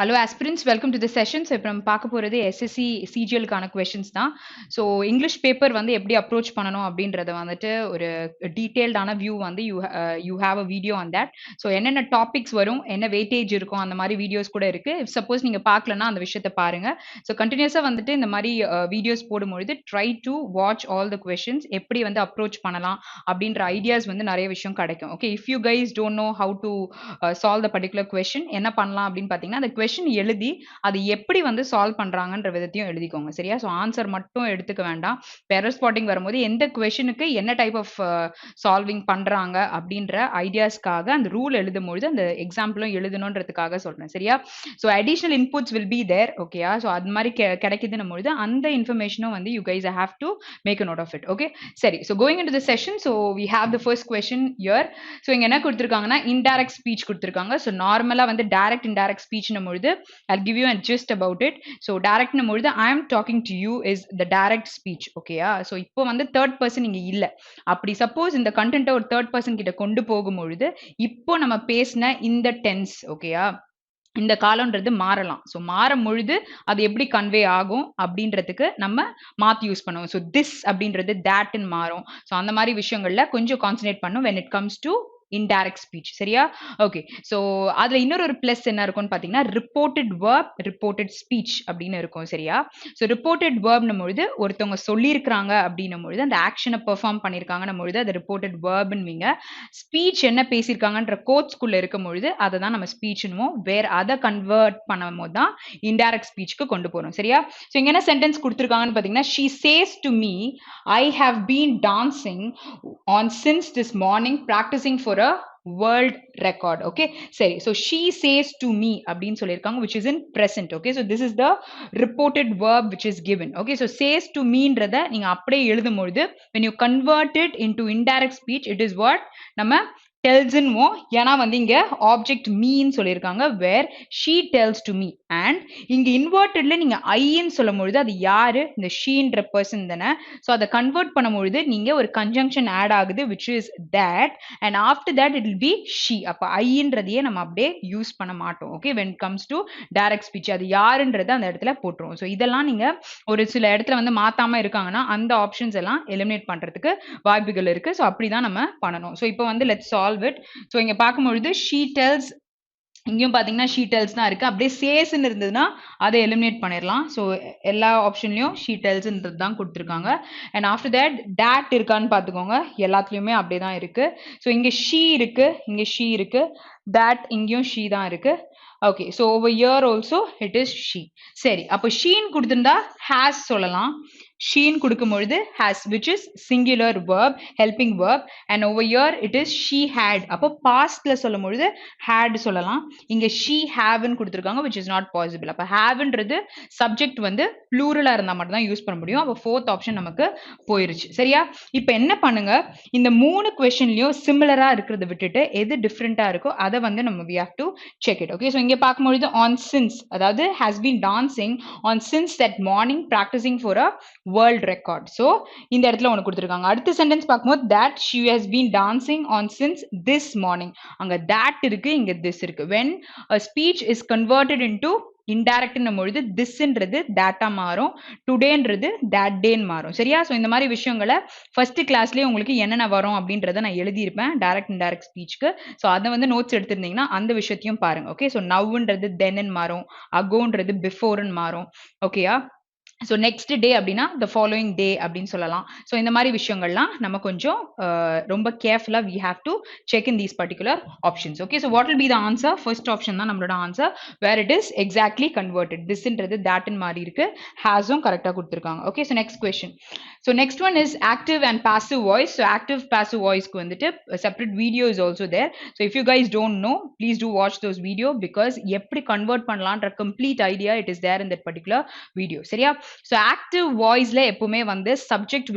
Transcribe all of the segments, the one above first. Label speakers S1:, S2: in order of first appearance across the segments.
S1: Hello aspirants, welcome to the session. So, இப்போ நம்ம பார்க்க போறது SSC CGL கான questions தான். So, English paper வந்து எப்படி approach பண்ணணும் அப்படின்றத வந்துட்டு ஒரு டீடைல்டான வியூ வந்து you have a video on that. So, என்னென்ன டாபிக்ஸ் வரும், என்ன வெயிட்டேஜ் இருக்கும் அந்த மாதிரி வீடியோஸ் கூட இருக்கு. If suppose நீங்க பார்க்கலன்னா அந்த விஷயத்தை பாருங்க. So, கண்டினியூஸா வந்துட்டு இந்த மாதிரி videos போடும்பொழுது try to watch all the questions. எப்படி வந்து approach பண்ணலாம் அப்படின்ற ஐடியாஸ் வந்து நிறைய விஷயம் கிடைக்கும். Okay, if you guys don't know how to solve the particular question, என்ன பண்ணலாம் அப்படின்னு பார்த்தீங்கன்னா அந்த கொஸ்டின் எழுதி அது எப்படி வந்து சால்வ் பண்றாங்கன்ற விதத்தையும் எழுதிக்கோங்க. சரியா? ஸோ ஆன்சர் மட்டும் எடுத்துக்க வேண்டாம். எரர் ஸ்பாட்டிங் வரும்போது எந்த கொஸ்டினுக்கு என்ன டைப் ஆஃப் சால்விங் பண்றாங்க அப்படின்ற ஐடியாஸ்க்காக அந்த ரூல் எழுதும்பொழுது அந்த எக்ஸாம்பிளும் எழுதணுன்றதுக்காக சொல்றேன். சரியா? So additional inputs will be there. ஓகேயா? ஸோ அது மாதிரி கிடைக்குதுன்னும் பொழுது அந்த இன்ஃபர்மேஷனும் வந்து you guys have to make a note of it. Okay, சரி. So going in to the session, so we have the first question here. ஸோ இங்க என்ன கொடுத்துருக்காங்கன்னா இன்டைரக்ட் ஸ்பீச் கொடுத்துருக்காங்க. ஸோ நார்மலா வந்து டைரக்ட் இன்டைரக்ட் ஸ்பீச்னும் பொழுது I'll give you a gist about it. So direct னும் பொழுது I am talking to you is the direct speech. ஓகேயா? ஸோ இப்போ வந்து தேர்ட் பர்சன் இங்க இல்ல. அப்படி சப்போஸ் இந்த கண்டென்ட்டை ஒரு தேர்ட் பர்சன் கிட்ட கொண்டு போகும் பொழுது இப்போ நம்ம பேசின இந்த டென்ஸ், ஓகேயா, இந்த காலம்ன்றது மாறலாம். ஸோ மாறும் பொழுது அது எப்படி கன்வே ஆகும் அப்படின்றதுக்கு நம்ம மாத்தி யூஸ் பண்ணுவோம். ஸோ திஸ் அப்படின்றது தேட்ன்னு மாறும். ஸோ அந்த மாதிரி விஷயங்கள்ல கொஞ்சம் கான்சன்ட்ரேட் பண்ணும் when it comes to indirect speech. சரியா? ஓகே, ஸோ அதுல இன்னொரு பிளஸ் என்ன இருக்கும்னு பாத்தீங்கன்னா ரிப்போர்ட்டட் வேர்ப், ரிப்போர்ட்டட் ஸ்பீச் அப்படின்னு இருக்கும். சரியா? ஸோ ரிப்போர்ட்டட் வேர்ப்னும் பொழுது ஒருத்தவங்க சொல்லியிருக்கிறாங்க அப்படின்னும் பொழுது அந்த ஆக்ஷனை பெர்ஃபார்ம் பண்ணியிருக்காங்கன்னும் பொழுது அது ரிப்போர்ட்டட் வேர்ப்னுவீங்க. ஸ்பீச் என்ன பேசியிருக்காங்கன்ற கோட்ஸ்குள்ள இருக்கும் பொழுது அதை தான் நம்ம ஸ்பீச்னுவோம். வேற அதை கன்வெர்ட் பண்ணும் போது தான் இன்டைரக்ட் ஸ்பீச்சுக்கு கொண்டு போறோம். சரியா? ஸோ இங்க என்ன சென்டென்ஸ் கொடுத்துருக்காங்கன்னு பாத்தீங்கன்னா she says to me I have been dancing on since this morning practicing for a world record. Okay, சரி. So she says to me அப்படின்னு சொல்லியிருக்காங்க which is in present. Okay, so this is the reported verb which is given. Okay, so says to meன்றத நீங்க அப்படியே எழுதும் பொழுது when you convert it into indirect speech it is what நம்ம tells-ன்னுவோ. ஏன்னா வந்து இங்க ஆப்ஜெக்ட் மீன்னு சொல்லியிருக்காங்க where she tells to me and இங்க இன்வெர்ட்டட்ல நீங்க ஐன்னு சொல்லும் பொழுது அது யாரு? இந்த ஷீன்ற பர்சன் தானே. ஸோ அதை கன்வெர்ட் பண்ணும் பொழுது நீங்க ஒரு கன்ஜங்ஷன் ஆட் ஆகுது which is that and after that it will be she. அப்ப ஐன்றதையே நம்ம அப்படியே யூஸ் பண்ண மாட்டோம். Okay, when it comes to direct speech அது யாருன்றதை அந்த இடத்துல போட்டுருவோம். ஸோ இதெல்லாம் நீங்க ஒரு சில இடத்துல வந்து மாத்தாம இருக்காங்கன்னா அந்த ஆப்ஷன்ஸ் எல்லாம் எலிமினேட் பண்றதுக்கு வாய்ப்புகள் இருக்கு. ஸோ அப்படிதான் நம்ம பண்ணணும். ஸோ இப்போ வந்து let's solve it. ஸோ இங்க பார்க்கும்பொழுது she tells, இங்கேயும் பாத்தீங்கன்னா she tells தான் இருக்கு. அப்படியே saysன்னு இருந்ததுன்னா அதை எலிமினேட் பண்ணிடலாம். ஸோ எல்லா ஆப்ஷன்லயும் she tellsன்றது தான் கொடுத்துருக்காங்க. அண்ட் ஆஃப்டர் that இருக்கான்னு பார்த்துக்கோங்க. எல்லாத்துலயுமே அப்படியே தான் இருக்கு. ஸோ இங்க she இருக்கு, இங்க she இருக்கு, that இங்கேயும் she தான் இருக்கு. Okay, so over here also it is she. சரி, அப்போ ஷீன்னு கொடுத்திருந்தா has சொல்லலாம். ஷீன்னு கொடுக்கும் பொழுது has which is singular verb, helping verb, and over here it is she had. அப்போ pastல சொல்லும் பொழுது had சொல்லலாம். இங்க she haveன்னு கொடுத்திருக்காங்க which is not possible. அப்போ haveன்றது சப்ஜெக்ட் வந்து ப்ளூரலா இருந்தா மட்டும் தான் யூஸ் பண்ண முடியும். அப்போ ஃபோர்த் ஆப்ஷன் நமக்கு போயிருச்சு. சரியா? இப்போ என்ன பண்ணுங்க, இந்த மூணு கொஸ்டின்லயும் சிமிலரா இருக்கிறத விட்டுட்டு எது டிஃப்ரெண்டா இருக்கோ அதை வந்து நம்ம we have to check it. Okay, so இங்க பார்க்கும்பொழுது on since, அதாவது has been dancing on since that morning practicing for a world record. So இந்த இடத்துல ஒன்று கொடுத்துருக்காங்க. அடுத்த சென்டென்ஸ் பார்க்கும்போது that she has been dancing on since this morning. அங்க that இருக்கு, இங்க this இருக்கு. When a speech is converted into இன்டைரக்ட்னும் பொழுது திஸ்ன்றது தேட்டா மாறும், டுடேன்றது தேட் டேன்னு மாறும். சரியா? ஸோ இந்த மாதிரி விஷயங்களை ஃபர்ஸ்ட் கிளாஸ்லேயே உங்களுக்கு என்னென்ன வரும் அப்படின்றத நான் எழுதியிருப்பேன் டைரக்ட் இன்டைரக்ட் ஸ்பீச்சுக்கு. ஸோ அதை வந்து நோட்ஸ் எடுத்திருந்தீங்கன்னா அந்த விஷயத்தையும் பாருங்க. ஓகே, ஸோ நவ்ன்றது தென்னு மாறும், அகோன்றது பிஃபோர்னு மாறும். ஓகேயா? ஸோ நெக்ஸ்ட் டே அப்படின்னா த ஃபாலோயிங் டே அப்படின்னு சொல்லலாம். ஸோ இந்த மாதிரி விஷயங்கள்லாம் நம்ம கொஞ்சம் ரொம்ப கேர்ஃபுல்லாக we have to check in these particular options. Okay, so what will be the answer? First option தான் நம்மளோட answer where it is exactly converted. திஸ்ன்றது தேட்னு மாறி இருக்கு, ஹேஸும் கரெக்டாக கொடுத்துருக்காங்க. Okay, so next question. So next one is active and passive voice. So active passive வாய்ஸ்க்கு வந்துட்டு separate video is also there. So if you guys don't know please do watch those video because எப்படி convert பண்ணலான்ற complete idea it is there in that particular video. சரியா? So active வாய்ஸ்ல எப்பவுமே வந்து subject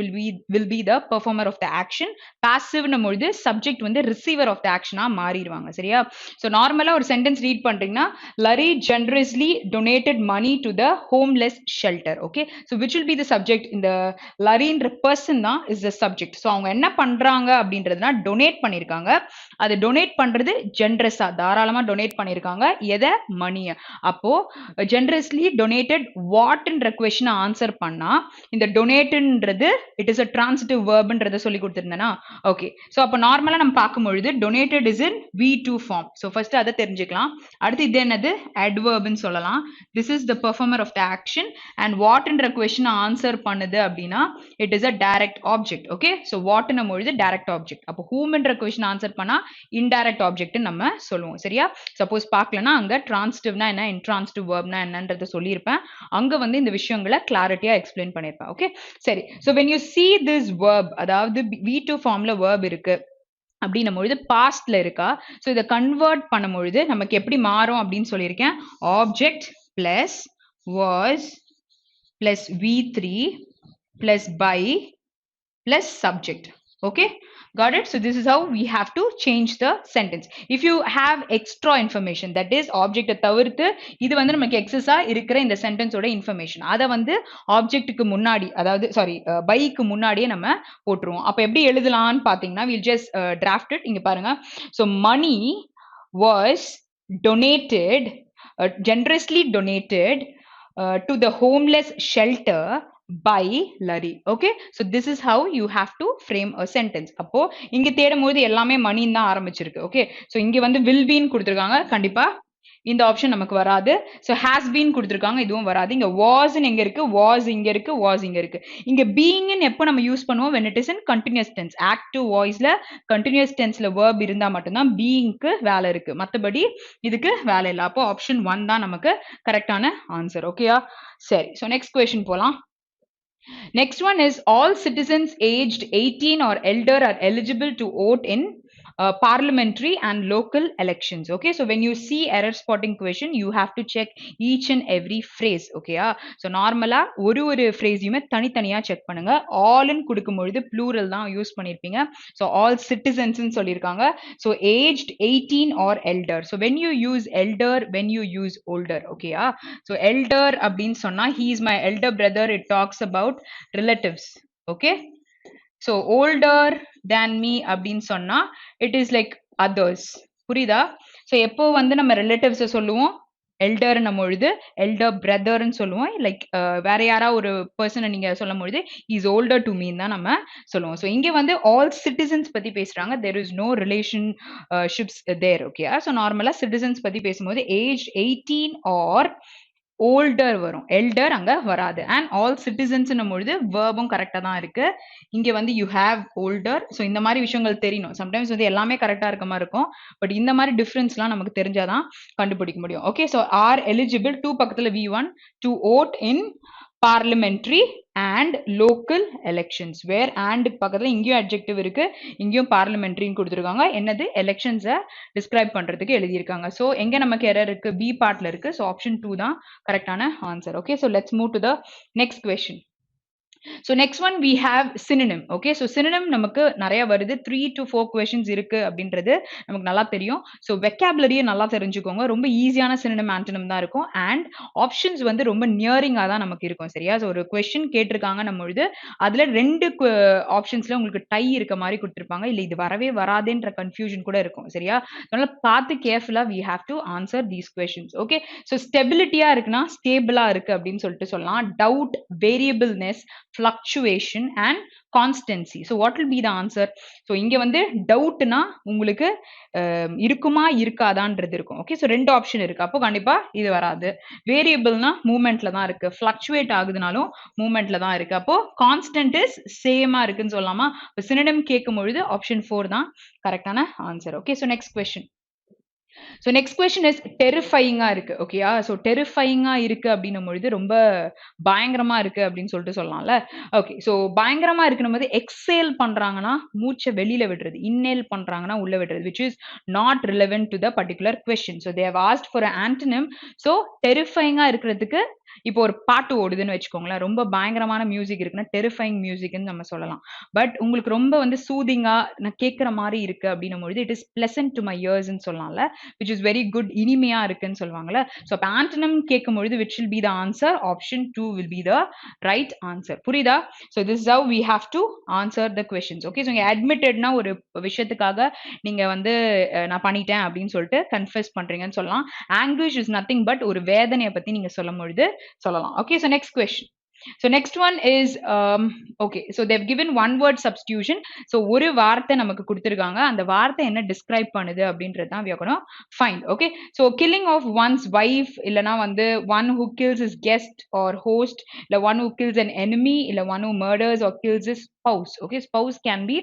S1: will be the performer of the action. பாசிவ்னும் பொழுது subject வந்து receiver of the ஆக்ஷனா மாறிடுவாங்க. சரியா? ஸோ நார்மலா ஒரு சென்டென்ஸ் ரீட் பண்றீங்கன்னா Larry generously donated money to the homeless shelter. Okay, so which will be the subject? இந்த லரின்ற பர்சன் தான் இஸ் த சப்ஜெக்ட். ஸோ அவங்க என்ன பண்றாங்க அப்படின்றதுனா டொனேட் பண்ணியிருக்காங்க. அது டொனேட் பண்றது ஜென்ரஸா தாராளமா டொனேட் பண்ணியிருக்காங்க. எதை? மணியை. அப்போ ஜென்ரஸ்லி டொனேட்டட் வாட்ன்ற கொஸ்டினை ஆன்சர் பண்ணா இந்த டொனேட்ன்றது இட் இஸ் அ டிரான்சிட்டிவ் வேர்ப்ன்றதை சொல்லி கொடுத்துருந்தேனா? ஓகே, ஸோ அப்போ நார்மலா நம்ம பார்க்கும்பொழுது donated is in V2 form. So first அதை தெரிஞ்சுக்கலாம். அடுத்து இது என்னது? adverbன்னு சொல்லலாம். this is the performer of the action and whatன்ற question answer பண்ணுது அப்படின்னா it is a direct object. okay, so whatன்னும் பொழுது direct object. அப்போ whomன்ற question ஆன்சர் பண்ணா indirect object நம்ம சொல்லுவோம். சரியா? சப்போஸ் பார்க்கலனா அங்க transitive-னா என்ன, intransitive verb-னா என்னன்றதை சொல்லியிருப்பேன். அங்க வந்து இந்த விஷயங்களை கிளாரிட்டியா எக்ஸ்பிளைன் பண்ணியிருப்பேன். ஓகே, சரி. so when you see this verb, அதாவது V2 ஃபார்ம்ல verb இருக்கு அப்படின்னும் பொழுது பாஸ்ட்ல இருக்கா? ஸோ இதை கன்வெர்ட் பண்ணும் பொழுது நமக்கு எப்படி மாறும் அப்படின்னு சொல்லியிருக்கேன். Object plus was plus V3 plus by plus subject. okay, got it? So this is how we have to change the sentence. If you have extra information, that is object தவிர்த்து இது வந்து நமக்கு எக்ஸஸா இருக்கிற இந்த சென்டென்ஸோட இன்ஃபர்மேஷன், அதை வந்து ஆப்ஜெக்ட்டுக்கு முன்னாடி, அதாவது சாரி பைக்கு முன்னாடியே நம்ம போட்டுருவோம். அப்ப எப்படி எழுதலாம்னு பாத்தீங்கன்னா we'll just draft it. இங்க பாருங்க. so money was donated, generously donated to the homeless shelter by Larry. okay, so this is how you have to frame a sentence. அப்போ இங்க தேடும்போது எல்லாமே மணின்னு தான் ஆரம்பிச்சிருக்கு. okay, so இங்க வந்து will be ன்னு கொடுத்திருக்காங்க. கண்டிப்பா இந்த ஆப்ஷன் நமக்கு வராது. so has been கொடுத்திருக்காங்க, இதுவும் வராது. இங்க was எங்க இருக்கு? was இங்க இருக்கு, was இங்க இருக்கு. இங்க being ன்னு எப்போ நம்ம யூஸ் பண்ணுவோம்? when it is in continuous tense. active voiceல continuous tenseல verb இருந்தா மட்டும்தான் beingக்கு வேலை இருக்கு, மத்தபடி இதுக்கு வேலை இல்லை. அப்போ ஆப்ஷன் 1 தான் நமக்கு கரெக்டான ஆன்சர். ஓகேயா? சரி, so next question போலாம். Next one is all citizens aged 18 or elder are eligible to vote in parliamentary and local elections. okay, so when you see error spotting question, you have to check each and every phrase. okay, so normally ஒரு phrase-யுமே தனித்தனியா check பண்ணுங்க. all ன்னு கொடுக்கும்பொழுது plural தான் use பண்ணிருப்பீங்க. so all citizens ன்னு சொல்லிருக்காங்க. so aged 18 or elder. so when you use elder, when you use older. okay, so elder அப்படின்னு சொன்னா he is my elder brother, it talks about relatives. okay, so older than me அப்படின்னு சொன்னா it is like others. புரியுதா? so எப்போ வந்து நம்ம relatives சொல்லுவோம் elder நம்ம பொழுது elder brother ன்னு சொல்லுவோம். லைக் வேற யாரா ஒரு பர்சனை நீங்க சொல்லும் பொழுது is older to me தான் நம்ம சொல்லுவோம். so இங்க வந்து all citizens பத்தி பேசுறாங்க. there is no relationships there. okay, so நார்மலா citizens பத்தி பேசும்போது aged 18 or older வரும், elder அங்க வராது. and all citizens ன்னும் பொழுது verbும் கரெக்டா தான் இருக்கு. இங்க வந்து you have older. so இந்த மாதிரி விஷயங்கள் தெரியணும். sometimes வந்து எல்லாமே கரெக்டா இருக்க மாதிரி இருக்கும், பட் இந்த மாதிரி டிஃபரன்ஸ்லாம் நமக்கு தெரிஞ்சாதான் கண்டுபிடிக்க முடியும். okay, so are eligible to பக்கத்துல V1 to vote in parliamentary and local elections. where and பக்கத்துல இங்கேயும் adjective இருக்கு, இங்கேயும் parliamentary ன்னு கொடுத்திருக்காங்க. என்னது? elections describe பண்றதுக்கு எழுதியிருக்காங்க. so எங்க நமக்கு error இருக்கு? B partல இருக்கு. so option 2 தான் கரெக்டான answer. okay, so let's move to the next question. so next one we have synonym. okay, so synonym நமக்கு நிறைய வருது. 3 to 4 questions இருக்கு அப்படின்றது நமக்கு நல்லா தெரியும். so vocabulary நல்லா தெரிஞ்சுக்கோங்க. ரொம்ப ஈஸியான synonym antonym தான் இருக்கும். and options வந்து ரொம்ப நியரிங்கா தான் நமக்கு இருக்கும். சரியா? so ஒரு question கேட்டிருக்காங்க நம்ம பொழுது அதுல ரெண்டு ஆப்ஷன்ஸ்ல உங்களுக்கு டை இருக்க மாதிரி கொடுத்திருப்பாங்க. இல்ல இது வரவே வராதுன்ற கன்ஃபியூஷன் கூட இருக்கும். சரியா? அதனால பார்த்து கேர்ஃபுல்லா we have to answer these questions. okay, so ஸ்டெபிலிட்டியா இருக்குன்னா ஸ்டேபிளா இருக்கு அப்படின்னு சொல்லிட்டு சொல்லலாம். Doubt, variableness, fluctuation and constancy. so what will be the answer? so இங்க வந்து டவுட்னா உங்களுக்கு இருக்குமா இருக்காதான்றது இருக்கும். okay, so ரெண்டு ஆப்ஷன் இருக்கு. அப்போ கண்டிப்பா இது வராது. வேரியபிள்னா மூவ்மெண்ட்ல தான் இருக்கு, fluctuate ஆகுதுனாலும் மூவ்மெண்ட்ல தான் இருக்கு. அப்போ கான்ஸ்டன்ட் இஸ் சேமா இருக்குன்னு சொல்லலாமா? சினோனிம் கேட்கும் பொழுது ஆப்ஷன் 4 தான் கரெக்டான answer. okay, so next question. so next question is terrifying-ஆ இருக்கு. ஓகேயா? so terrifying-ஆ இருக்கு அப்படின்னும் பொழுது ரொம்ப பயங்கரமா இருக்கு அப்படின்னு சொல்லிட்டு சொல்லலாம்ல. ஓகே, so பயங்கரமா இருக்குன்னும் போது எக்ஸேல் பண்றாங்கன்னா மூச்சை வெளியில விடுறது, இன்னேல் பண்றாங்கன்னா உள்ள விடுறது, which is not relevant to the particular question. so they have asked for an antonym. so terrifying-ஆ இருக்கிறதுக்கு இப்போ ஒரு பாட்டு ஓடுதுன்னு வச்சுக்கோங்களேன். ரொம்ப பயங்கரமான மியூசிக் இருக்குன்னா, டெரிஃபையிங் மியூசிக்ன்னு நம்ம சொல்லலாம். பட் உங்களுக்கு ரொம்ப வந்து சூதிங்கா நான் கேட்கிற மாரி இருக்கு அப்டின்னும்பொழுது, it is pleasant to my இயர்ஸ்ன்னு சொல்லலாம்ல. விச் இஸ் வெரி குட் இனிமையா இருக்குன்னு சொல்லுவாங்கல்ல. ஸோ அப்ப ஆன்டோனிம் கேட்கும்பொழுது which will be the answer? Option 2 will be the right answer. புரியுதா? So this is how we have to answer the questions. Okay. So இங்க அட்மிட்டட்னா ஒரு விஷயத்துக்காக நீங்க வந்து நான் பண்ணிட்டேன் அப்படின்னு சொல்லிட்டு கன்ஃபெஸ் பண்றீங்கன்னு சொல்லலாம். ஆங்குஷ் இஸ் நத்திங் பட் ஒரு வேதனைய பத்தி நீங்க சொல்லும்பொழுது சொல்லலாம். Okay, so next question. So next one is okay, so they've given one word substitution. So ஒரு வார்த்தை நமக்கு கொடுத்திருக்காங்க. அந்த வார்த்தை என்ன describe பண்ணுது அப்படின்றது தான் we are going to find. Okay, so killing of one's wife இல்லனா வந்து one who kills his guest or host, இல்ல one who kills an enemy, இல்ல one who murders or kills his spouse. Okay, spouse can be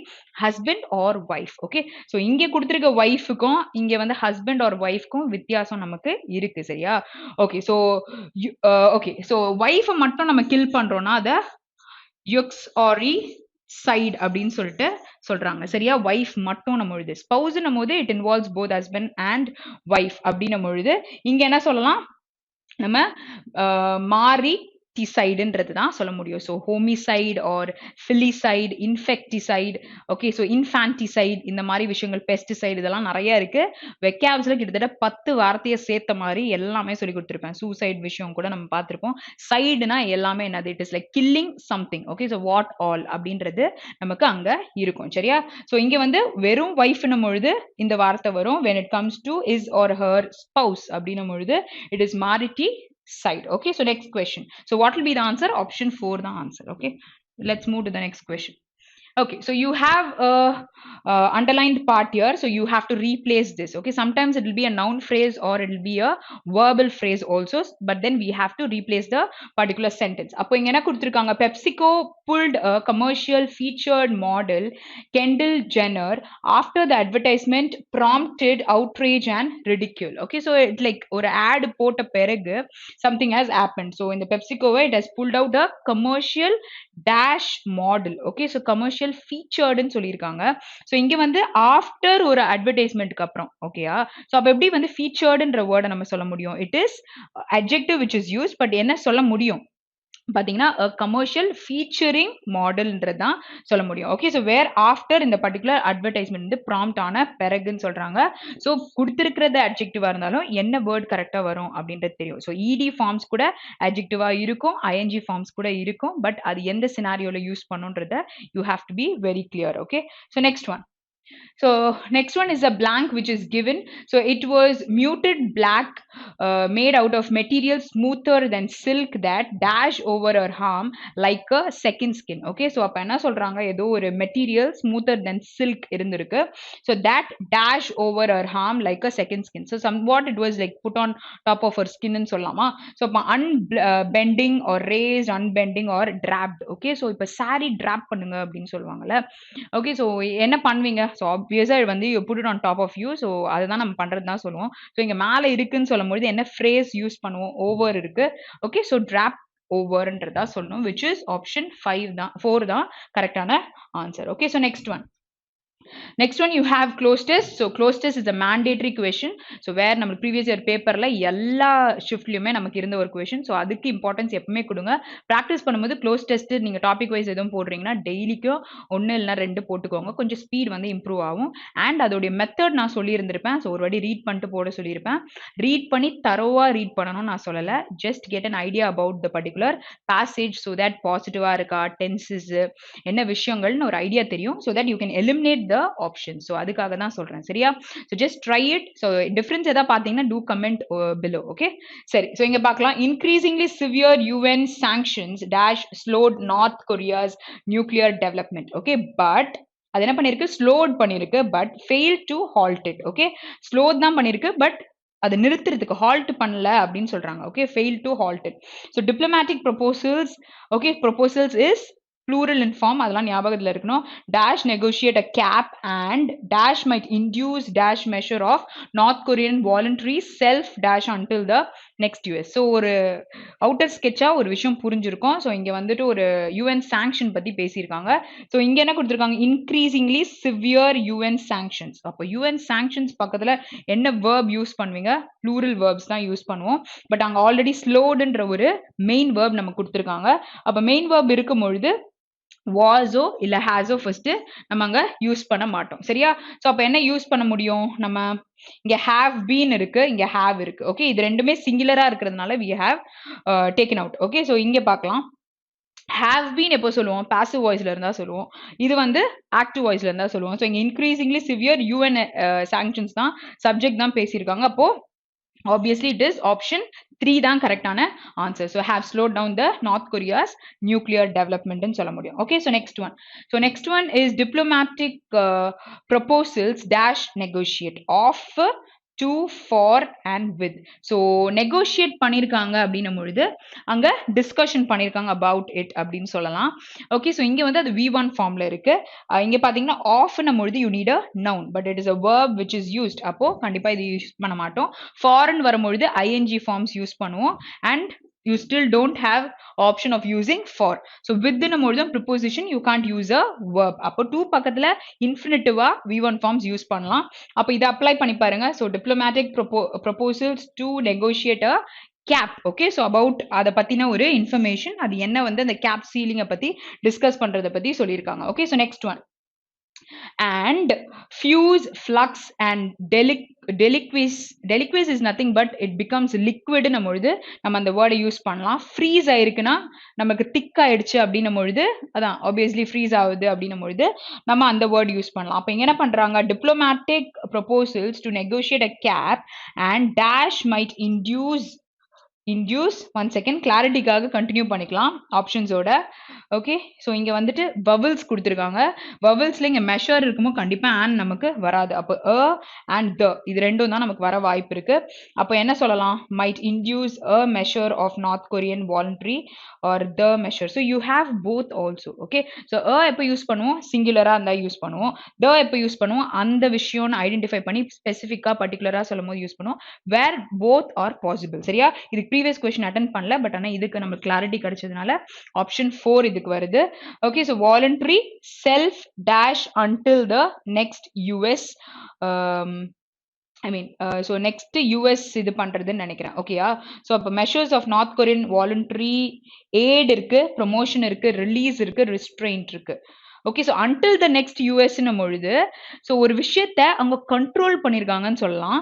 S1: husband or wife. Okay, so இங்க கொடுத்திருக்க wifeக்கும் இங்க வந்து husband or wifeக்கும் வித்தியாசம் நமக்கு இருக்கு. சரியா? Okay, so okay, so wife மட்டும் நம்ம kill பண்றோம்னா அத யுக்ஸ்ஆரி சைட் அப்படின்னு சொல்லிட்டு சொல்றாங்க. சரியா? வைஃப் மட்டும் நம்ம எழுது. ஸ்பௌஸ்னும் போது it involves both husband and wife அப்படின்னு எழுது. இங்க என்ன சொல்லலாம்? நம்ம மாறி டிசைடுன்றது தான் சொல்ல முடியும். So homicide or filicide, insecticide, okay. So infanticide இந்த மாதிரி விஷயங்கள், பெஸ்டிசைடு இதெல்லாம் நிறைய இருக்கு. வெக்காப்ஸ்ல கிட்டத்தட்ட 10 வார்த்தையை சேர்த்த மாதிரி எல்லாமே சொல்லி கொடுத்துருப்பேன். சூசைட் விஷயம் கூட நம்ம பார்த்துருப்போம். சைடுனா எல்லாமே என்னது? It is like killing something. Okay, so what all அப்படின்றது நமக்கு அங்க இருக்கும். சரியா? ஸோ இங்க வந்து வெறும் ஒய்ஃப்னும் பொழுது இந்த வார்த்தை வரும். when it comes to his or her spouse அப்படின்னும் பொழுது it is mariti side. Okay, so next question. So what will be the answer? Option 4 the answer. Okay, let's move to the next question. Okay, so you have a underlined part here, so you have to replace this. Okay, sometimes it will be a noun phrase or it will be a verbal phrase also, but then we have to replace the particular sentence. அப்போ இங்க என்ன கொடுத்திருக்காங்க? PepsiCo pulled a commercial featured model Kendall Jenner after the advertisement prompted outrage and ridicule. Okay, so it's like ஒரு ad போட்ட பிறகு something has happened. So in the PepsiCo it has pulled out a commercial dash model. Okay, so commercial featuredன்னு சொல்லியிருக்காங்க. So இங்க வந்து after ஒரு அட்வர்டைஸ்மெண்ட்க்கு அப்புறம். ஓகேயா? So அப்போ எப்படி வந்து ஃபீச்சர்டுன்ற வேர்டை நம்ம சொல்ல முடியும்? It is adjective which is use, but என்ன சொல்ல முடியும் பார்த்தீங்கன்னா கமர்ஷியல் ஃபீச்சரிங் மாடல்ன்றது தான் சொல்ல முடியும். ஓகே, ஸோ வேர் ஆஃப்டர் இந்த பர்டிகுலர் அட்வர்டைஸ்மெண்ட் வந்து ப்ராம்ப்ட் ஆன பிறகுன்னு சொல்றாங்க. ஸோ கொடுத்திருக்கிறது அட்ஜெக்டிவா இருந்தாலும் என்ன வேர்ட் கரெக்டாக வரும் அப்படின்றது தெரியும். ஸோ இடி ஃபார்ம்ஸ் கூட அட்ஜெக்டிவா இருக்கும், ஐஎன்ஜி ஃபார்ம்ஸ் கூட இருக்கும், பட் அது எந்த சினாரியோல யூஸ் பண்ணுன்றத you have to be very clear. Okay, so next one. So next one is a blank which is given. So it was muted black made out of material smoother than silk that dash over her arm like a second skin. Okay, so அப்ப என்ன சொல்றாங்க? ஏதோ ஒரு material smoother than silk இருந்திருக்கு. So that dash over her arm like a second skin. So somewhat it was like put on top of her skin ன்னு சொல்லலாமா? So அப்ப unbending or raised, unbending or draped. Okay, so இப்ப saree drap பண்ணுங்க அப்படின்னு சொல்லுவாங்கல்ல. Okay, so என்ன பண்ணுவீங்க? So obviously வந்து you put it on top of you. So அதுதான் நம்ம பண்றது தான் சொல்லுவோம். ஸோ இங்க மேல இருக்குன்னு சொல்லும்போது என்ன ஃப்ரேஸ் யூஸ் பண்ணுவோம்? ஓவர் இருக்கு. ஓகே, ஸோ டிராப் ஓவர்ன்றதா சொல்லணும், விச் இஸ் ஆப்ஷன் 5 தான், 4 தான் கரெக்டான answer. Okay, so next one. Next one you have close test. So close test is a mandatory question. So where நம்ம previous year paperல எல்லா ஷிஃப்ட்லயுமே நமக்கு இருந்த ஒரு question. So அதுக்கு இம்பார்ட்டன்ஸ் எப்பவுமே கொடுங்க. ப்ராக்டிஸ் பண்ணும்போது க்ளோஸ் டெஸ்ட் நீங்க டாபிக் வைஸ் எதுவும் போடுறீங்கன்னா டெய்லிக்கும் 1 இல்லைனா 2 போட்டுக்கோங்க. கொஞ்சம் ஸ்பீட் வந்து இம்ப்ரூவ் ஆகும். அண்ட் அதோடைய மெத்தட் நான் சொல்லியிருந்திருப்பேன். ஸோ ஒரு வாட்டி ரீட் பண்ணிட்டு போட சொல்லியிருப்பேன். ரீட் பண்ணி தரோவா ரீட் பண்ணணும்னு நான் சொல்லலை. Just get an idea about the particular passage. So that பாசிட்டிவா இருக்கா, டென்சஸ் என்ன விஷயங்கள்னு ஒரு ஐடியா தெரியும். So that you can eliminate the option. So அதுக்காக தான் சொல்றேன். சரியா? So just try it. So difference எதா பாத்தீங்கன்னா do comment below. Okay, சரி. So இங்க பார்க்கலாம். Increasingly severe UN sanctions dash slowed North Korea's nuclear development. Okay, but அது என்ன பண்ணிருக்கு? Slowed பண்ணிருக்கு, but failed to halt it. Okay, slowed தான் பண்ணிருக்கு, but அதை நிறுத்துறதுக்கு ஹால்ட் பண்ணல அப்படின்னு சொல்றாங்க. Okay, fail to halt it. So diplomatic proposals. Okay, proposals is plural in form, அதெல்லாம் ஞாபகத்துல இருக்கணும். dash negotiate a cap and dash might induce dash measure of North Korean voluntary self dash until the next US. So ஒரு outer ஸ்கெட்சா ஒரு விஷயம் புரிஞ்சிருக்கும். So இங்க வந்துட்டு ஒரு யூஎன் சாங்ஷன் பத்தி பேசியிருக்காங்க. ஸோ இங்க என்ன கொடுத்துருக்காங்க? Increasingly severe UN sanctions. அப்போ யூஎன் சாங்ஷன்ஸ் பக்கத்துல என்ன வேர்ப் யூஸ் பண்ணுவீங்க? ப்ளூரல் வேர்ப்ஸ் தான் யூஸ் பண்ணுவோம். பட் அங்க ஆல்ரெடி ஸ்லோடுன்ற ஒரு மெயின் வேர்ப் நம்ம கொடுத்துருக்காங்க. அப்ப மெயின் வேர்ப் இருக்கும் பொழுது வாஸோ இல்ல ஹேஸோ ஃபர்ஸ்ட் நம்ம அங்க யூஸ் பண்ண மாட்டோம். சரியா? சோ அப்ப என்ன யூஸ் பண்ண முடியும்? நம்ம இங்க ஹேவ் பீன் இருக்கு, இங்க ஹேவ் இருக்கு. ஓகே, இது ரெண்டுமே சிங்குலரா இருக்கிறதுனால we have taken out. Okay, so இங்க பார்க்கலாம். have been எப்போ சொல்லுவோம்? பாசிவ் வாய்ஸ்ல இருந்தா சொல்லுவோம். இது வந்து ஆக்டிவ் வாய்ஸ்ல இருந்தா சொல்லுவோம். சோ இங்க இன்க்ரீசிங்லி சிவியர் யூஎன் சாங்ஷன்ஸ் தான் சப்ஜெக்ட் தான் பேசியிருக்காங்க. அப்போ obviously it is option 3 தான் கரெக்டான answer. So have slowed down the North Korea's nuclear development ன்னு சொல்ல முடியும். Okay, so next one. So next one is diplomatic proposals dash negotiate of to, for and with. So negotiate பண்ணிருக்காங்க அப்படின்னும் பொழுது அங்க discussion பண்ணிருக்காங்க about it அப்படின்னு சொல்லலாம். Okay, so இங்க வந்து அது V1 ஃபார்ம்ல இருக்கு. இங்க பாத்தீங்கன்னா of ன்னும் பொழுது you need a noun, but it is a verb which is used. அப்போ கண்டிப்பா இது யூஸ் பண்ண மாட்டோம். Foreign வரும்பொழுது ing forms யூஸ் பண்ணுவோம். And you still don't have option of using for. So within a modern preposition you can't use a verb. அப்போ to பக்கத்துல infinitive V1 forms use பண்ணலாம். அப்போ இதை apply பண்ணி பாருங்க. So diplomatic proposals to negotiate a cap. Okay, so about அதை பத்தின ஒரு information, அது என்ன வந்து அந்த cap ceiling பத்தி discuss பண்றதை பத்தி சொல்லியிருக்காங்க. Okay, so next one. And fuse, flux and deliquesce is nothing but it becomes liquid ன்னும் பொழுது நம்ம அந்த வேர்டை யூஸ் பண்ணலாம். ஃப்ரீஸ் ஆயிருக்குன்னா நமக்கு திக் ஆயிடுச்சு அப்படின்னும் பொழுது அதான் obviously ஃப்ரீஸ் ஆகுது அப்படின்னும் பொழுது நம்ம அந்த வேர்ட் யூஸ் பண்ணலாம். அப்ப இங்க என்ன பண்றாங்க? diplomatic proposals to negotiate a cap and dash might induce one second கிளாரிட்டிக்காக கண்டினியூ பண்ணிக்கலாம் ஆப்ஷன்ஸோட. ஓகே, ஸோ இங்க வந்துட்டு வவல்ஸ் கொடுத்துருக்காங்க. வவல்ஸ்ல இங்க மெஷர் இருக்குமோ கண்டிப்பா and நமக்கு வராது. அப்போ a and the இது ரெண்டும் தான் நமக்கு வர வாய்ப்பு இருக்கு. அப்போ என்ன சொல்லலாம்? might induce a measure of North Korean voluntary or the measure. So you have both also. Okay, so a எப்போ யூஸ் பண்ணுவோம்? சிங்குலரா இருந்தா யூஸ் பண்ணுவோம். the எப்போ யூஸ் பண்ணுவோம்? அந்த விஷயம் ஐடென்டிஃபை பண்ணி ஸ்பெசிஃபிக்கா பர்டிகுலரா சொல்லும் போது யூஸ் பண்ணுவோம். where both are possible. சரியா? இது ப்ரீவியஸ் கொஸ்டின் அட்டென்ட் பண்ணல, பட் ஆனா இதுக்கு நம்ம கிளாரிட்டி கிடைச்சதுனால ஆப்ஷன் 4 இதுக்கு வருது. Okay, so voluntary self dash until the next US so next US இது பண்றதுன்னு நினைக்கிறேன். ஓகேயா? சோ அப்ப measures of north Korean voluntary aid இருக்கு, ப்ரொமோஷன் இருக்கு, ரிலீஸ் இருக்கு, ரிஸ்ட்ரெயின்ட் இருக்கு. Okay, so until the next யூஎஸ்ன்னும் பொழுது ஸோ ஒரு விஷயத்த அவங்க கண்ட்ரோல் பண்ணியிருக்காங்கன்னு சொல்லலாம்.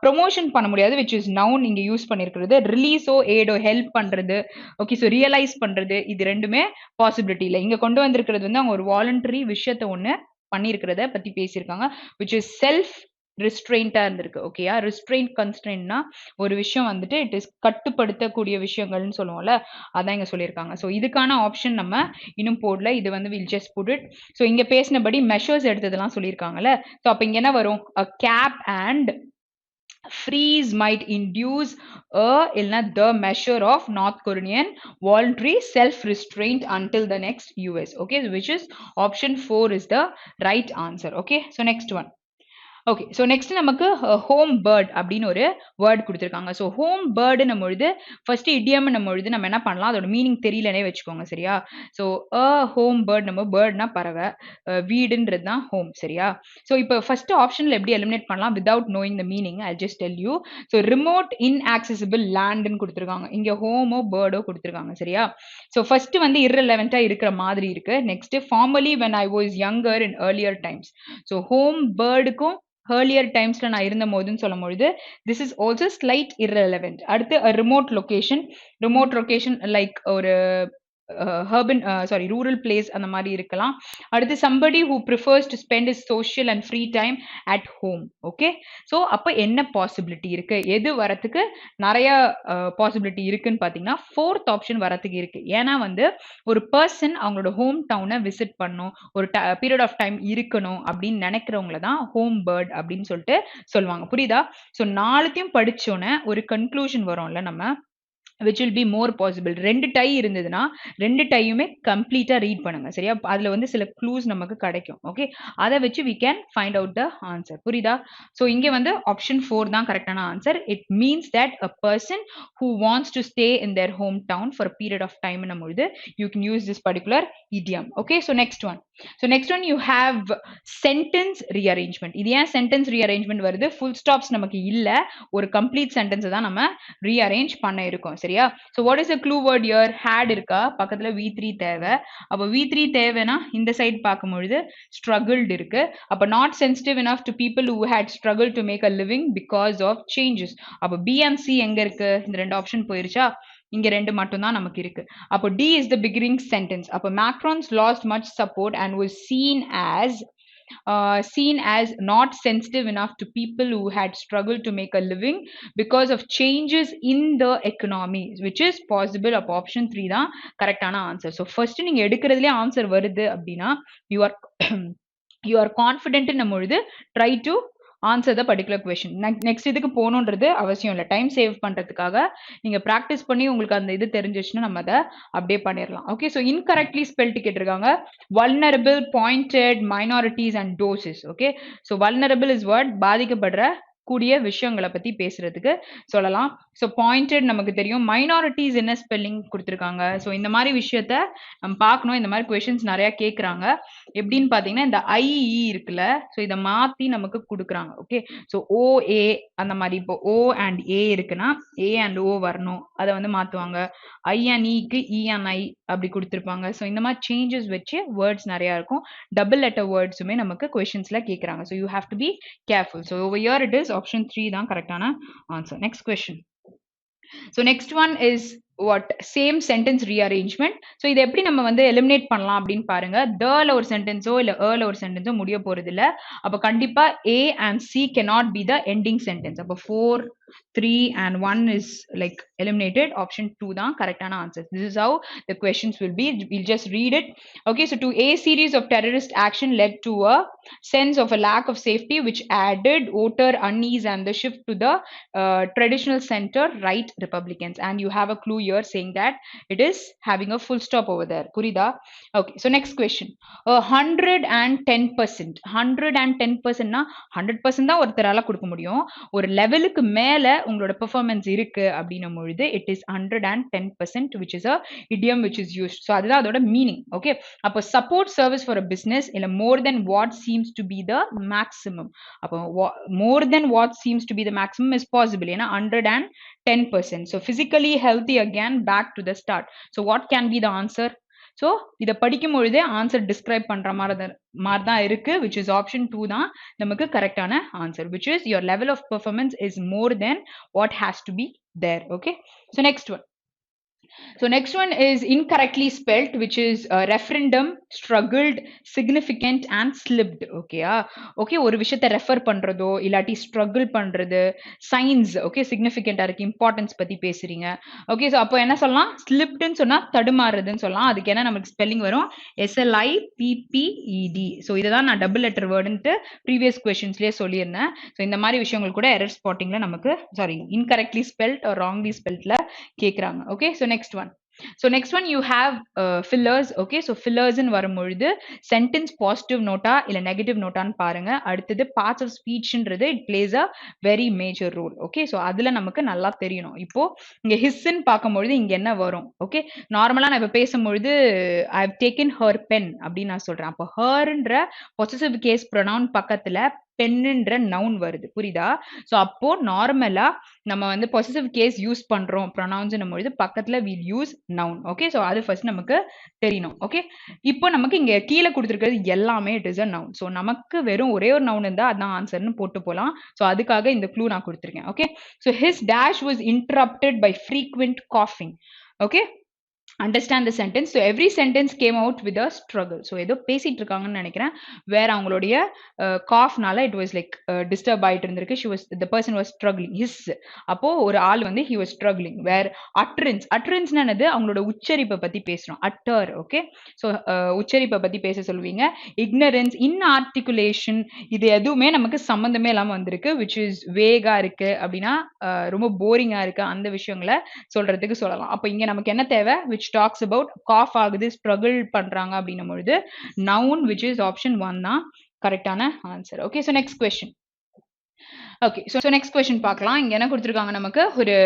S1: ப்ரொமோஷன் பண்ண முடியாது, விச் இஸ் நவுன் இங்கே யூஸ் பண்ணியிருக்கிறது. ரிலீஸோ ஏடோ ஹெல்ப் பண்ணுறது, ஓகே, ஸோ ரியலைஸ் பண்ணுறது, இது ரெண்டுமே பாசிபிலிட்டி இல்லை. இங்கே கொண்டு வந்திருக்கிறது வந்து அவங்க ஒரு வாலண்டரி விஷயத்த ஒன்று பண்ணியிருக்கிறத பற்றி பேசியிருக்காங்க, விச் இஸ் செல்ஃப் ரிஸ்ட்ரெயின்டா இருந்திருக்கு. ஓகேயா? ரிஸ்ட்ரெயின்ட் கன்ஸ்ட்ரெயின்னா ஒரு விஷயம் வந்துட்டு இட் இஸ் கட்டுப்படுத்தக்கூடிய விஷயங்கள்னு சொல்லுவோம்ல, அதான் இங்க சொல்லியிருக்காங்க. ஸோ இதுக்கான ஆப்ஷன் நம்ம இன்னும் போடல, இது வந்து will just put it. So இங்க பேசினபடி மெஷர்ஸ் எடுத்ததெல்லாம் சொல்லியிருக்காங்கல்ல, ஸோ அப்ப இங்க என்ன வரும்? a cap and freeze might induce இல்லைன்னா the measure of North Korean voluntary self-restraint until the next US. Okay, which is option 4 is the right answer. Okay, so next one. Okay, so next நமக்கு home bird அப்படின்னு ஒரு word கொடுத்துருக்காங்க. So home பேர்டுன்னும் பொழுது first இடியம்னும் பொழுது நம்ம என்ன பண்ணலாம்? அதோட மீனிங் தெரியலனே வச்சுக்கோங்க. சரியா? ஸோ ஹோம் பேர்ட், நம்ம பேர்ட்னா பறவை, வீடுன்றது தான் ஹோம். சரியா? ஸோ இப்போ ஃபர்ஸ்ட் ஆப்ஷனில் எப்படி எலிமினேட் பண்ணலாம் without knowing the meaning? I just tell you. So remote inaccessible லேண்டுன்னு கொடுத்துருக்காங்க. இங்கே ஹோமோ பேர்டோ கொடுத்துருக்காங்க. சரியா? ஸோ ஃபர்ஸ்ட் வந்து irrelevant-ஆ இருக்கிற மாதிரி இருக்கு. Next formally when I was younger in earlier times. So home பேர்டுக்கும் earlier timesல நான் இருந்த போதுன்னு சொல்லும் பொழுது this is also slight irrelevant. அடுத்து remote location like ஒரு rural place அந்த மாதிரி இருக்கலாம். அடுத்து somebody who prefers to spend his social and free time at home. Okay, so அப்போ என்ன பாசிபிலிட்டி இருக்கு? எது வரத்துக்கு நிறைய பாசிபிலிட்டி இருக்குன்னு பார்த்தீங்கன்னா ஃபோர்த் ஆப்ஷன் வரத்துக்கு இருக்கு. ஏன்னா வந்து ஒரு பர்சன் அவங்களோட ஹோம் டவுனை விசிட் பண்ணணும், ஒரு பீரியட் ஆஃப் டைம் இருக்கணும் அப்படின்னு நினைக்கிறவங்கள தான் ஹோம் பேர்ட் அப்படின்னு சொல்லிட்டு சொல்லுவாங்க. புரியுதா? ஸோ நாலுத்தையும் படிச்சோன்னே ஒரு கன்க்ளூஷன் வரும்ல, நம்ம which will be more possible. ரெண்டு டை இருந்ததுன்னா ரெண்டு டையுமே கம்ப்ளீட்டா ரீட் பண்ணுங்க சரியா. அதுல வந்து சில க்ளூஸ் நமக்கு கிடைக்கும். ஓகே, அதை வச்சு we can find out the answer. புரியுதா? ஸோ இங்க வந்து ஆப்ஷன் 4 தான் கரெக்டான answer. It means that a person who wants to stay in their hometown for a period of time ன்னும் பொழுது you can use this particular idiom. Okay, so next one. So next one you have sentence rearrangement. இது ஏன் sentence rearrangement வருது? full stops நமக்கு இல்ல, ஒரு complete sentence தான் நம்ம rearrange பண்ண இருக்கோம் சரியா. so what is the clue word here? had இருக்கா, பக்கத்துல v3 தேவை. அப்ப v3 தேவைனா இந்த சைடு பார்க்கும்பொழுது struggled இருக்கு. அப்ப not sensitive enough to people who had struggled to make a living because of changes. அப்ப b and c எங்க இருக்கு? இந்த ரெண்டு ஆப்ஷன் போயிருச்சா? இங்க ரெண்டு மட்டும் தான் நமக்கு இருக்கு. அப்போ D is the beginning sentence. அப்போ Macron's lost much support and was seen as not sensitive enough to people who had struggled to make a living because of changes in the economy, which is possible. அப்போ option 3 தான் கரெக்டான answer. So first நீங்க எடுக்கிறதுலே answer வருது அப்படின்னா you are confident நம்ம பொழுது try to answer the particular question. next இதுக்கு போகணுன்றது அவசியம் இல்லை, டைம் சேவ் பண்றதுக்காக நீங்க ப்ராக்டிஸ் பண்ணி உங்களுக்கு அந்த இது தெரிஞ்சிச்சுன்னா நம்ம அதை அப்படியே பண்ணிடலாம். ஓகே, ஸோ இன்கரெக்ட்லி ஸ்பெல்ட் கேட்டிருக்காங்க. vulnerable, pointed, minorities and doses. Okay, so vulnerable is what? பாதிக்கப்படுற கூடிய விஷயங்களை பத்தி பேசுறதுக்கு சொல்லலாம். ஸோ பாயிண்டட் நமக்கு தெரியும். மைனாரிட்டிஸ் என்ன ஸ்பெல்லிங் கொடுத்துருக்காங்க. ஸோ இந்த மாதிரி விஷயத்த நம்ம பார்க்கணும். இந்த மாதிரி கொஸ்டின்ஸ் நிறைய கேட்குறாங்க. எப்படின்னு பார்த்தீங்கன்னா இந்த ஐஇ இருக்குல்ல, ஸோ இதை மாற்றி நமக்கு கொடுக்குறாங்க. ஓகே, ஸோ ஓஏ அந்த மாதிரி இப்போ ஓ அண்ட் ஏ இருக்குன்னா ஏ அண்ட் ஓ வரணும், அதை வந்து மாற்றுவாங்க. ஐ அண்ட் இக்கு இ அண்ட் ஐ அப்படி கொடுத்துருப்பாங்க. ஸோ இந்த மாதிரி சேஞ்சஸ் வச்சு வேர்ட்ஸ் நிறையா இருக்கும். டபுள் லெட்டர் வேர்ட்ஸுமே நமக்கு கொஸ்டின்ஸ்ல கேட்குறாங்க. So you have to be careful. So over here it is option 3 தான் கரெக்டான answer. next question. so next one is what? same sentence rearrangement. so இதை எப்படி நம்ம வந்து eliminate பண்ணலாம் அப்படின்னு பாருங்க. the ஒரு சென்டென்ஸோ இல்ல ஒரு சென்டென்ஸோ முடிய போறது இல்ல. அப்ப கண்டிப்பா a and c cannot be the ending sentence. அப்ப 4 3 and 1 is like eliminated. option 2 தான் கரெக்டான answer. this is how the questions will be. we'll just read it. okay, so to a series of terrorist action led to a sense of a lack of safety which added voter unease and the shift to the traditional center right Republicans. and you have a clue here saying that it is having a full stop over there. புரியுதா? okay, so next question. 110%. 110% னா 100% தான் ஒருத்தரால கொடுக்க முடியும். ஒரு லெவலுக்கு மேல உங்களோட performance இருக்கு அப்படின்னும் பொழுது it is 110%, which is a idiom which is used. so அதுதான் அதோட மீனிங். ஓகே, அப்போ support service for a business இல்ல more than what seems to be the maximum. அப்போ more than what seems to be the maximum is possible. ஏன்னா 110%. so physically healthy again, back to the start. so what can be the answer? so இதை படிக்கும் பொழுதே answer describe பண்ற மாதிரி தான் இருக்கு, which is option 2 தான் நமக்கு கரெக்டான answer, which is your level of performance is more than what has to be there. okay, so next one. so next one is incorrectly spelt, which is referendum, struggled, significant and slipped. okay, ஒரு விஷயத்தை refer பண்றதோ இல்லாட்டி struggle பண்றது, science okay சிக்னிஃபிகண்டா இருக்கு, importance பத்தி பேசுறீங்க. Okay, so அப்போ என்ன சொல்லலாம்? ஸ்லிப்டுன்னு சொன்னா தடுமாறுதுன்னு சொல்லலாம். அதுக்கு என்ன நமக்கு ஸ்பெல்லிங் வரும்? SLIPPED. ஸோ இதுதான் நான் டபுள் லெட்டர் வேர்டுன்ட்டு ப்ரீவியஸ் கொஸ்டின்ஸ்லேயே சொல்லியிருந்தேன். ஸோ இந்த மாதிரி விஷயங்கள் கூட எரர் ஸ்பாட்டிங்ல நமக்கு இன்கரெக்ட்லி ஸ்பெல்ட் ஆர் ராங்லி ஸ்பெல்ட்ல கேட்குறாங்க. Okay, so next one. so next one you have fillers. okay, so fillers ன்னு வரும்பொழுது sentence positive நோட்டா இல்ல நெகட்டிவ் நோட்டான்னு பாருங்க. அடுத்தது parts of speechன்றது it plays a very major role. okay, so அதுல நமக்கு நல்லா தெரியணும். இப்போ இங்க hissன்னு பார்க்கும்பொழுது இங்க என்ன வரும்? ஓகே, நார்மலா நான் இப்ப பேசும்பொழுது I have taken her pen அப்படின்னு நான் சொல்றேன். அப்போ herன்ற possessive case pronoun பக்கத்துல பென்னுன்ற நவுன் வருது. புரியுதா? ஸோ அப்போ நார்மலா நம்ம வந்து பொசசிவ் கேஸ் யூஸ் பண்றோம் ப்ரொனவுன்ஸ்னும் பொழுது பக்கத்துல will use noun. Okay, so அது ஃபர்ஸ்ட் நமக்கு தெரியணும். ஓகே, இப்போ நமக்கு இங்க கீழே கொடுத்துருக்கிறது எல்லாமே it is a noun. So நமக்கு வெறும் ஒரே ஒரு நவுன் இருந்தா அதான் ஆன்சர்னு போட்டு போலாம். ஸோ அதுக்காக இந்த க்ளூ நான் கொடுத்துருக்கேன். Okay, so his dash was interrupted by frequent காஃபிங். Okay, understand the sentence. So every sentence came out with a struggle. So ஏதோ பேசிட்டு இருக்காங்கன்னு நினைக்கிறேன். வேற அவங்களுடைய காஃப்னால it was like disturb ஆயிட்டு இருந்திருக்கு. The person was struggling. His அப்போ ஒரு ஆள் வந்து he was struggling. Where utterance என்னது அவங்களோட உச்சரிப்பை பத்தி பேசுறோம். utter, okay. So உச்சரிப்பை பத்தி பேச சொல்லுவீங்க. ignorance, inarticulation, இது எதுவுமே நமக்கு சம்பந்தமே இல்லாம வந்திருக்கு, which is vague-ஆ இருக்கு அப்படின்னா ரொம்ப போரிங்கா இருக்கு, அந்த விஷயங்களை சொல்றதுக்கு சொல்லலாம். அப்ப இங்க நமக்கு என்ன தேவை, which talks about cough ஆகுது, struggle பண்றாங்க அப்படின்னும் பொழுது noun, which is option 1 தான் கரெக்டான answer. Okay, so next question. Okay, so next question பார்க்கலாம். இங்க என்ன கொடுத்திருக்காங்க, நமக்கு ஒரு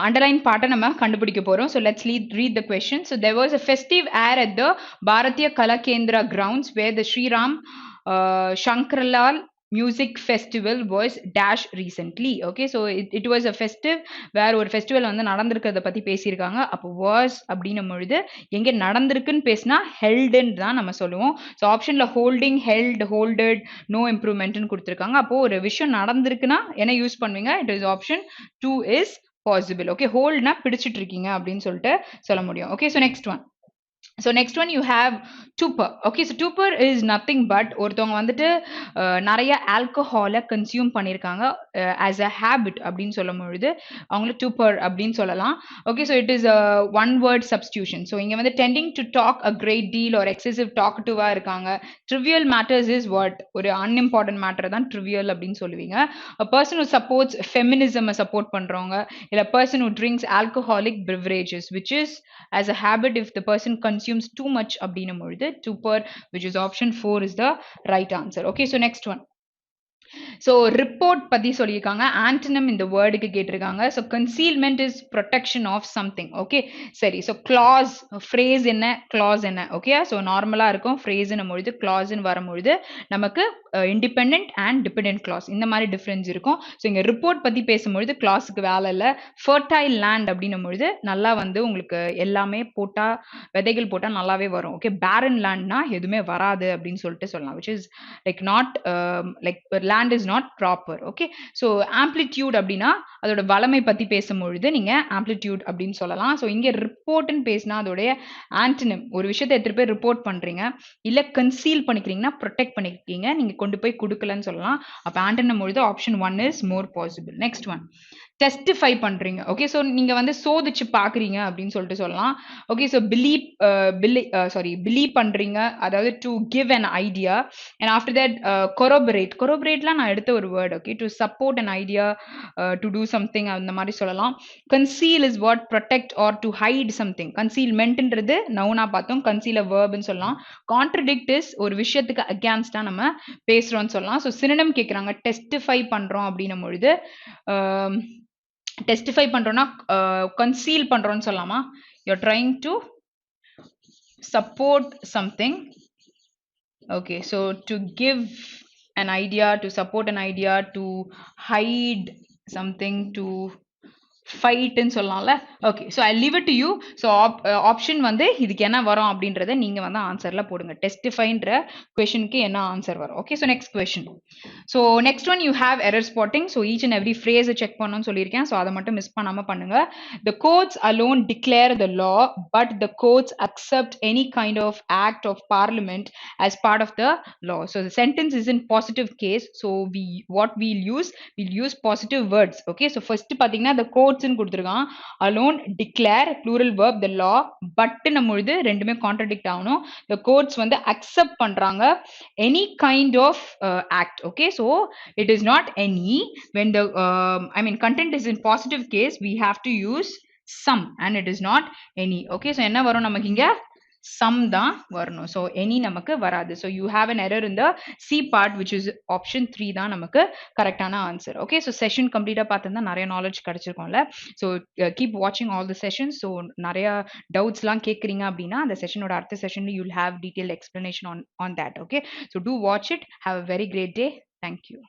S1: underline part நம்ம கண்டுபிடிக்க போறோம். So let's read the question. So there was a festive air at the Bharatiya Kala Kendra grounds where the Sri Ram Shankarlal music festival was dash recently. Okay, so it was a festive where ஒரு festival வந்து நடந்திருக்கிறத பத்தி பேசியிருக்காங்க. அப்போ was அப்படின்னும் பொழுது எங்க நடந்திருக்குன்னு பேசினா heldன்னு தான் நம்ம சொல்லுவோம். ஸோ ஆப்ஷன்ல holding, held, holded, no improvementன்னு கொடுத்துருக்காங்க. அப்போ ஒரு விஷயம் நடந்திருக்குன்னா என்ன யூஸ் பண்ணுவீங்க, it is option 2 is possible. Okay, holdனா பிடிச்சிட்டு இருக்கீங்க அப்படின்னு சொல்லிட்டு சொல்ல முடியும். Okay, so next one. So next one you have stupor. Okay, so stupor is nothing but ஒருத்தவங்க வந்துட்டு நிறைய ஆல்கஹாலை கன்சியூம் பண்ணியிருக்காங்க as a habit அப்படின்னு சொல்லும் பொழுது அவங்கள stupor அப்படின்னு சொல்லலாம். Okay, so it is a one word substitution. So இங்க வந்து tending to talk a great deal or excessive talkative-ஆ இருக்காங்க. Trivial matters is what, ஒரு unimportant matter தான் trivial அப்படின்னு சொல்லுவீங்க. A person who supports feminism support பண்றவங்க, இல்ல person who drinks alcoholic beverages, which is as a habit if the person consumes too much அப்படின்னும் பொழுது stupor, which is option 4 is the right answer. Okay, so next one. So report பத்தி சொல்லியிருக்காங்க, antonym இந்த வேர்டுக்கு கேட்டிருக்காங்க. So concealment is protection of something. Okay, சரி. So clause, phrase என்ன, clause என்ன. Okay, so நார்மலா இருக்கும் phrase-னும் பொழுது clause-ன்னு வரும்பொழுது நமக்கு independent and dependent clause இந்த மாதிரி டிஃபரன்ஸ் இருக்கும். ஸோ இங்க ரிப்போர்ட் பத்தி பேசும்பொழுது கிளாஸுக்கு வேலை இல்லை. ஃபர்டைல் லேண்ட் அப்படின்னும் பொழுது நல்லா வந்து உங்களுக்கு எல்லாமே போட்டா, விதைகள் போட்டா நல்லாவே வரும். ஓகே, பேரன் லேண்ட்னா எதுவுமே வராது அப்படின்னு சொல்லிட்டு சொல்லலாம், which is like not like land is not proper. Okay, so amplitude அப்படின்னா அதோட வளமை பத்தி பேசும்பொழுது நீங்க amplitude அப்படின்னு சொல்லலாம். ஸோ இங்க ரிப்போர்ட்னு பேசினா அதோடைய ஆன்டனிம், ஒரு விஷயத்தை எடுத்துட்டு போய் ரிப்போர்ட் பண்றீங்க, இல்ல கன்சீல் பண்ணிக்கிறீங்கன்னா ப்ரொடெக்ட் பண்ணிருக்கீங்க, நீங்க கொண்டு போய் கொடுக்கலன்னு சொல்லலாம். அப்ப ஆன்டனிம் பொழுது option 1 is more possible. Next one, testify பண்றீங்க. ஓகே, ஸோ நீங்க வந்து சோதிச்சு பாக்குறீங்க அப்படின்னு சொல்லிட்டு சொல்லலாம். ஓகே, ஸோ பிலீவ் பண்றீங்க, அதாவது to give an idea, and after that கொரோபரேட்லாம் நான் எடுத்த ஒரு word. Okay, to support an idea, to do something அந்த மாதிரி சொல்லலாம். Conceal is what, protect or to hide something. கன்சீல்மெண்ட்ன்றது நவுனா பார்த்தோம், கன்சீல் அ வேர்ப்னு சொல்லலாம். கான்ட்ரடிக்ட் இஸ் ஒரு விஷயத்துக்கு அகேன்ஸ்டா நம்ம பேசுறோம்னு சொல்லலாம். ஸோ சினோனிம் கேட்குறாங்க, டெஸ்டிஃபை பண்றோம் அப்படின்னும் பொழுது டெஸ்டிஃபை பண்றோம்னா கன்சீல் பண்றோம்னு சொல்லலாமா, you're trying to support something. Okay, so to give an idea, to support an idea, to hide something, to fight ன்னு சொல்லலாம்ல. Okay, so I leave it to you. So option வந்து இதுக்கு என்ன வரும் அப்படின்றத நீங்க வந்து ஆன்சர்ல போடுங்க. டெஸ்டிஃபைன்ற கொஷனுக்கு என்ன ஆன்சர் வரும். Okay, so next question. So next one you have error spotting. So each and every ஃப்ரேஸை செக் பண்ணணும்னு சொல்லியிருக்கேன். ஸோ அதை மட்டும் மிஸ் பண்ணாம பண்ணுங்க. The courts alone declare the law, but the courts accept any kind of act of parliament as part of the law. So the sentence is in positive case. So we'll use positive words. Okay, so first பாத்தீங்கன்னா the courts ன்னு கொடுத்திருக்கான், alone, declare, plural verb, the law, but நம்மொழுது ரெண்டுமே contradict ஆகணும். the courts வந்து accept பண்றாங்க any kind of act. Okay, so it is not any. When the content is in positive case, we have to use some and it is not any. Okay, so என்ன வரும் நமக்கு இங்க, some தான் வரணும். So any நமக்கு வராது. So you have an error in the C part, which is option 3 தான் நமக்கு கரெக்டான ஆன்சர். Okay, so session கம்ப்ளீட்டா பார்த்திருந்தா நிறைய knowledge கிடைச்சிருக்கும்ல. So keep watching all the sessions. So நிறைய டவுட்ஸ்லாம் கேட்குறீங்க அப்படின்னா அந்த செஷனோட அடுத்த செஷன்ல you'll have detailed explanation on that. Okay, so do watch it. Have a very great day. Thank you.